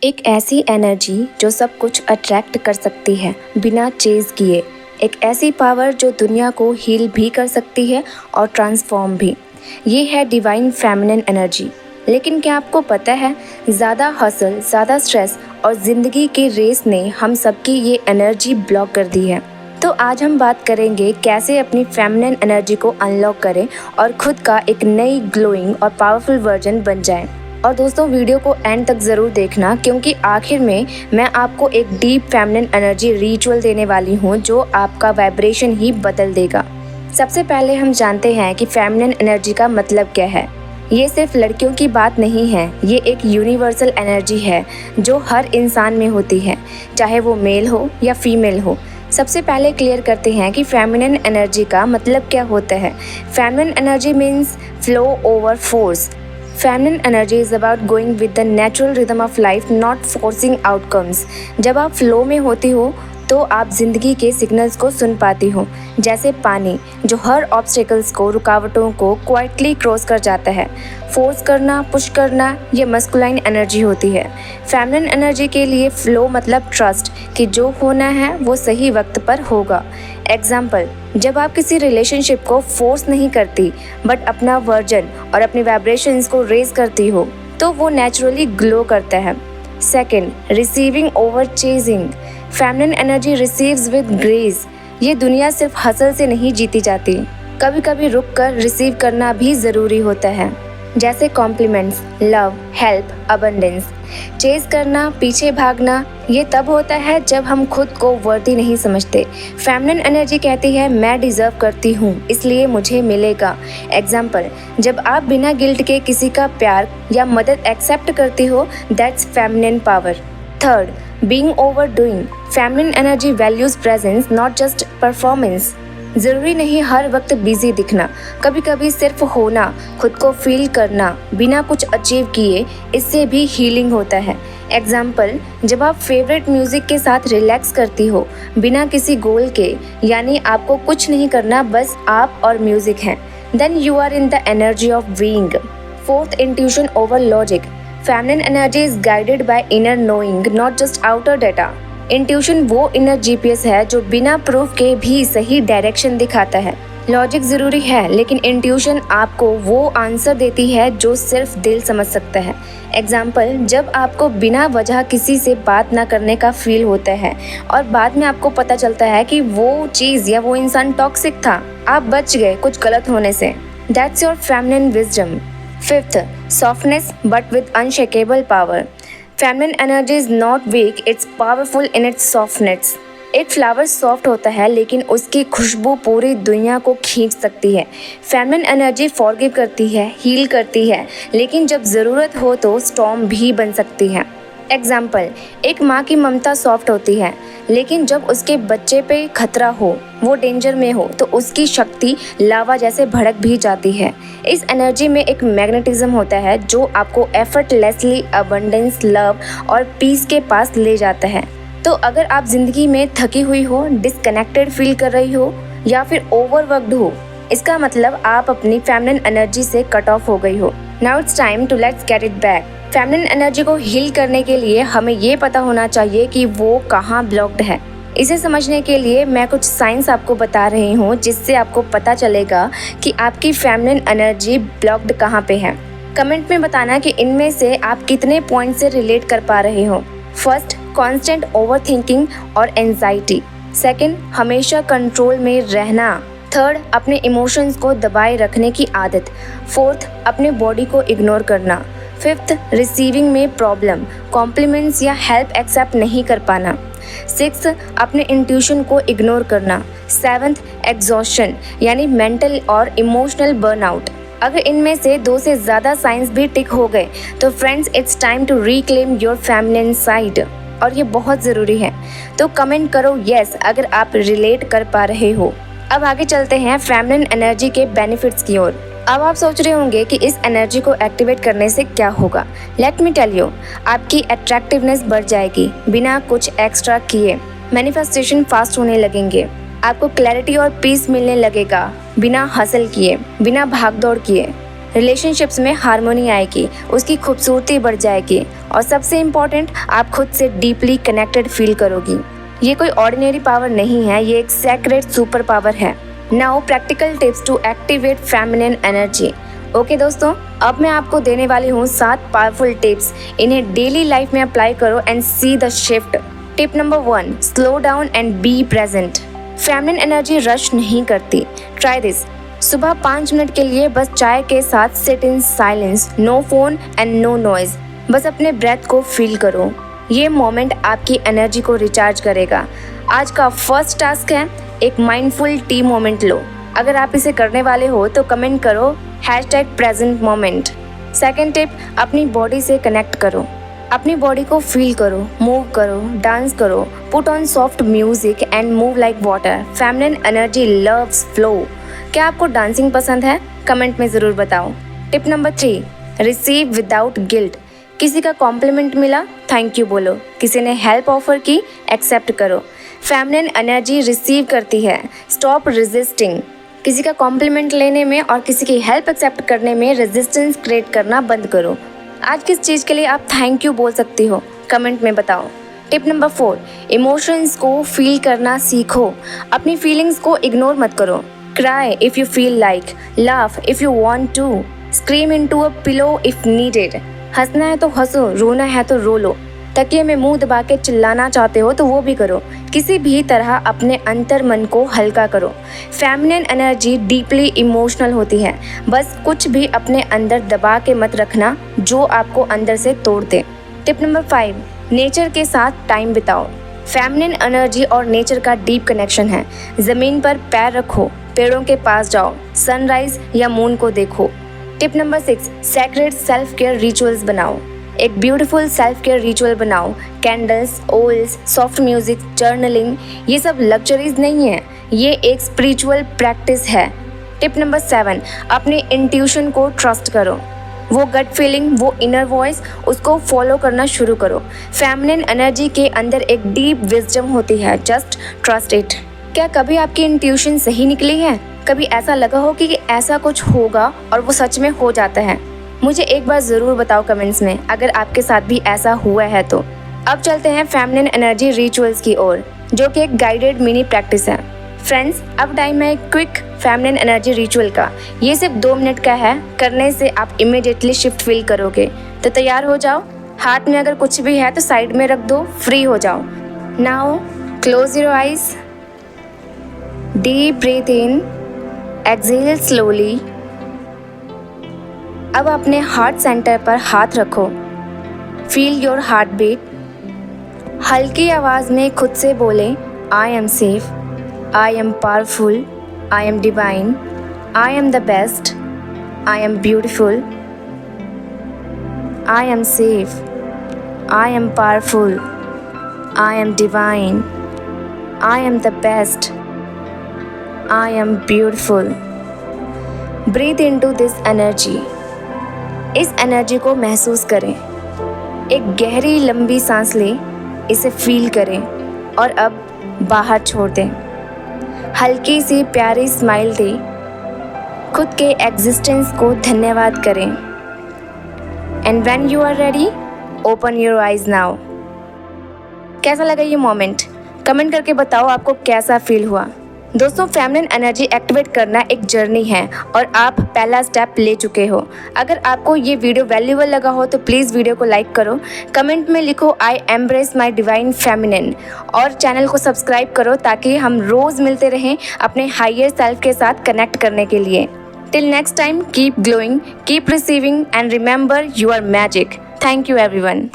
एक ऐसी एनर्जी जो सब कुछ अट्रैक्ट कर सकती है बिना चेज़ किए। एक ऐसी पावर जो दुनिया को हील भी कर सकती है और ट्रांसफॉर्म भी। ये है डिवाइन फेमिनिन एनर्जी। लेकिन क्या आपको पता है, ज़्यादा हसल, ज़्यादा स्ट्रेस और ज़िंदगी की रेस ने हम सबकी ये एनर्जी ब्लॉक कर दी है। तो आज हम बात करेंगे कैसे अपनी फेमिनिन एनर्जी को अनलॉक करें और खुद का एक नई ग्लोइंग और पावरफुल वर्जन बन जाएं। और दोस्तों, वीडियो को एंड तक ज़रूर देखना, क्योंकि आखिर में मैं आपको एक डीप फेमिनिन एनर्जी रिचुअल देने वाली हूँ जो आपका वाइब्रेशन ही बदल देगा। सबसे पहले हम जानते हैं कि फेमिनिन एनर्जी का मतलब क्या है। ये सिर्फ लड़कियों की बात नहीं है, ये एक यूनिवर्सल एनर्जी है जो हर इंसान में होती है, चाहे वो मेल हो या फीमेल हो। सबसे पहले क्लियर करते हैं कि फेमिनिन एनर्जी का मतलब क्या होता है। Feminine energy means flow over force. Feminine energy is about going with the natural rhythm of life, not forcing outcomes. जब आप फ्लो में होती हो तो आप ज़िंदगी के सिग्नल्स को सुन पाती हो, जैसे पानी जो हर ऑब्स्टेकल्स को, रुकावटों को क्वाइटली क्रॉस कर जाता है। फोर्स करना, पुश करना, ये मस्कुलाइन एनर्जी होती है। फेमिनिन एनर्जी के लिए फ्लो मतलब ट्रस्ट कि जो होना है वो सही वक्त पर होगा। एग्जाम्पल, जब आप किसी रिलेशनशिप को फोर्स नहीं करती बट अपना वर्जन और अपनी वाइब्रेशंस को रेज करती हो तो वो नेचुरली ग्लो करता है। Second, receiving over chasing. Feminine energy receives with grace. ये दुनिया सिर्फ हसल से नहीं जीती जाती, कभी कभी रुक कर रिसीव करना भी ज़रूरी होता है, जैसे compliments, love, help, abundance. Chase करना, पीछे भागना, ये तब होता है जब हम खुद को वर्दी नहीं समझते। फेमिनिन एनर्जी कहती है मैं डिज़र्व करती हूँ इसलिए मुझे मिलेगा। एग्जाम्पल, जब आप बिना गिल्ट के किसी का प्यार या मदद एक्सेप्ट करती हो, that's feminine power. Third, being overdoing. Feminine energy values presence, not just performance. ज़रूरी नहीं हर वक्त बिजी दिखना, कभी कभी सिर्फ होना, खुद को फील करना बिना कुछ अचीव किए, इससे भी हीलिंग होता है। एग्जाम्पल, जब आप फेवरेट म्यूज़िक के साथ रिलैक्स करती हो बिना किसी गोल के, यानी आपको कुछ नहीं करना, बस आप और म्यूज़िक हैं, then you are in the energy of being. Fourth, intuition over logic. Feminine energy is guided by inner knowing, not just outer data. Intuition वो इनर जीपीएस है जो बिना प्रूफ के भी सही डायरेक्शन दिखाता है। लॉजिक ज़रूरी है, लेकिन इंट्यूशन आपको वो आंसर देती है जो सिर्फ दिल समझ सकता है। एग्जाम्पल, जब आपको बिना वजह किसी से बात ना करने का फील होता है और बाद में आपको पता चलता है कि वो चीज़ या वो इंसान टॉक्सिक था, आप बच गए कुछ गलत होने से। That's your feminine wisdom. Fifth, softness but with unshakable power. Feminine energy is not weak, it's powerful in its softness. एक फ्लावर सॉफ्ट होता है लेकिन उसकी खुशबू पूरी दुनिया को खींच सकती है। फेमिनिन एनर्जी फॉरगिव करती है, हील करती है, लेकिन जब ज़रूरत हो तो स्टॉर्म भी बन सकती है। एग्जाम्पल, एक माँ की ममता सॉफ्ट होती है, लेकिन जब उसके बच्चे पे खतरा हो, वो डेंजर में हो, तो उसकी शक्ति लावा जैसे भड़क भी जाती है। इस एनर्जी में एक मैग्नेटिज्म होता है जो आपको एफर्टलेसली अबंडेंस, लव और पीस के पास ले जाता है। तो अगर आप ज़िंदगी में थकी हुई हो, डिस्कनेक्टेड फील कर रही हो या फिर ओवरवर्क्ड हो, इसका मतलब आप अपनी फेमिनिन एनर्जी से कट ऑफ हो गई हो। Now it's time to let's get it back. Feminine energy को हील करने के लिए हमें ये पता होना चाहिए कि वो कहाँ ब्लॉक्ड है। इसे समझने के लिए मैं कुछ साइंस आपको बता रही हूँ, जिससे आपको पता चलेगा कि आपकी फेमिनिन एनर्जी ब्लॉक्ड कहाँ पे है। कमेंट में बताना कि इनमें से आप कितने पॉइंट से रिलेट कर पा रहे हो। फर्स्ट, कॉन्स्टेंट ओवरथिंकिंग और एंजाइटी। सेकेंड, हमेशा कंट्रोल में रहना। थर्ड, अपने इमोशंस को दबाए रखने की आदत। फोर्थ, अपने बॉडी को इग्नोर करना। फिफ्थ, रिसीविंग में प्रॉब्लम, कॉम्प्लीमेंट्स या हेल्प एक्सेप्ट नहीं कर पाना। सिक्स्थ, अपने इंट्यूशन को इग्नोर करना। सेवंथ, एग्जॉस्शन यानी मेंटल और इमोशनल बर्नआउट। अगर इनमें से 2 से ज़्यादा साइंस भी टिक हो गए तो friends, it's time to reclaim your feminine side, और ये बहुत ज़रूरी है। तो कमेंट करो यस अगर आप रिलेट कर पा रहे हो। अब आगे चलते हैं फेमिनिन एनर्जी के बेनिफिट्स की ओर। अब आप सोच रहे होंगे कि इस एनर्जी को एक्टिवेट करने से क्या होगा। लेट मी टेल यू, आपकी अट्रैक्टिवनेस बढ़ जाएगी बिना कुछ एक्स्ट्रा किए। मैनिफेस्टेशन फास्ट होने लगेंगे, आपको क्लैरिटी और पीस मिलने लगेगा बिना हसल किए, बिना भागदौड़ किए। रिलेशनशिप्स में हार्मोनी आएगी, उसकी खूबसूरती बढ़ जाएगी और सबसे इम्पॉर्टेंट, आप खुद से डीपली कनेक्टेड फील करोगी। ये कोई ऑर्डिनरी पावर नहीं है, ये एक सेक्रेट सुपर पावर है। Now practical tips to activate feminine energy. Okay दोस्तों, अब मैं आपको देने वाली हूँ 7 पावरफुल टिप्स। इन्हें डेली लाइफ में अप्लाई करो and see the shift. Tip number 1, slow down and be present. Feminine energy rush नहीं करती। Try this. सुबह 5 मिनट के लिए बस चाय के साथ sit in silence, no phone and no noise. बस अपने ब्रेथ को फील करो। ये मोमेंट आपकी एनर्जी को रिचार्ज करेगा। आज का फर्स्ट टास्क है, एक माइंडफुल टी मोमेंट लो। अगर आप इसे करने वाले हो तो कमेंट करो #present moment। सेकेंड टिप, अपनी बॉडी से कनेक्ट करो। अपनी बॉडी को फील करो, मूव करो, डांस करो, put on soft music and move like water. Feminine energy loves flow. क्या आपको डांसिंग पसंद है? कमेंट में ज़रूर बताओ। Tip number 3, receive without guilt. किसी का कॉम्प्लीमेंट मिला, थैंक यू बोलो। किसी ने हेल्प ऑफर की, एक्सेप्ट करो। फेमिनिन एनर्जी रिसीव करती है, स्टॉप रेजिस्टिंग। किसी का कॉम्प्लीमेंट लेने में और किसी की हेल्प एक्सेप्ट करने में रेजिस्टेंस क्रिएट करना बंद करो। आज किस चीज़ के लिए आप थैंक यू बोल सकती हो? कमेंट में बताओ। टिप नंबर 4, इमोशंस को फील करना सीखो। अपनी फीलिंग्स को इग्नोर मत करो। Cry if you feel like, laugh if you want to, scream into a pillow if needed. हंसना है तो हंसो, रोना है तो रो लो। तकिए में मुंह दबा के चिल्लाना चाहते हो तो वो भी करो। किसी भी तरह अपने अंतर मन को हल्का करो। फेमिनिन एनर्जी डीपली इमोशनल होती है। बस कुछ भी अपने अंदर दबा के मत रखना जो आपको अंदर से तोड़ दे। टिप नंबर 5, नेचर के साथ टाइम बिताओ। फेमिनिन एनर्जी और नेचर का डीप कनेक्शन है। ज़मीन पर पैर रखो, पेड़ों के पास जाओ, सनराइज या मून को देखो। Tip number 6, sacred self care rituals बनाओ। एक ब्यूटीफुल सेल्फ केयर रिचुअल बनाओ। Candles, oils, soft music, journaling, ये सब लग्जरीज नहीं है, ये एक स्पिरिचुअल प्रैक्टिस है। टिप नंबर 7, अपने इंट्यूशन को ट्रस्ट करो। वो गट फीलिंग, वो इनर वॉइस, उसको फॉलो करना शुरू करो। फेमिनिन एनर्जी के अंदर एक डीप विजडम होती है, जस्ट ट्रस्ट इट। क्या कभी आपकी इंट्यूशन सही निकली है? कभी ऐसा लगा हो कि ऐसा कुछ होगा और वो सच में हो जाता है? मुझे एक बार ज़रूर बताओ कमेंट्स में अगर आपके साथ भी ऐसा हुआ है तो। अब चलते हैं फेमिनिन एनर्जी रिचुअल्स की ओर, जो कि एक गाइडेड मिनी प्रैक्टिस है। फ्रेंड्स, अब टाइम है क्विक फेमिनिन एनर्जी रिचुअल का। ये सिर्फ 2 मिनट का है, करने से आप इमीडिएटली शिफ्ट फील करोगे। तो तैयार हो जाओ। हाथ में अगर कुछ भी है तो साइड में रख दो, फ्री हो जाओ। Now close your eyes, deep breath in, exhale slowly. अब अपने हार्ट सेंटर पर हाथ रखो, फील योर हार्ट बीट। हल्की आवाज़ में खुद से बोले, I am safe, I am powerful, I am divine, I am the best, I am beautiful, I am safe, I am powerful, I am divine, I am the best, I am beautiful. Breathe into this energy. इस energy को महसूस करें। एक गहरी लंबी सांस लें, इसे फील करें और अब बाहर छोड़ दें। हल्की सी प्यारी स्माइल दें। खुद के एग्जिस्टेंस को धन्यवाद करें। And when you are ready, open your eyes now. कैसा लगा ये मोमेंट? कमेंट करके बताओ आपको कैसा फील हुआ। दोस्तों, फेमिनिन एनर्जी एक्टिवेट करना एक जर्नी है और आप पहला स्टेप ले चुके हो। अगर आपको ये वीडियो वैल्यूएबल लगा हो तो प्लीज़ वीडियो को लाइक करो, कमेंट में लिखो आई एम्ब्रेस माई डिवाइन फेमिनिन और चैनल को सब्सक्राइब करो ताकि हम रोज़ मिलते रहें अपने हायर सेल्फ के साथ कनेक्ट करने के लिए। Till next time, keep glowing, keep receiving and remember you are magic. Thank you everyone.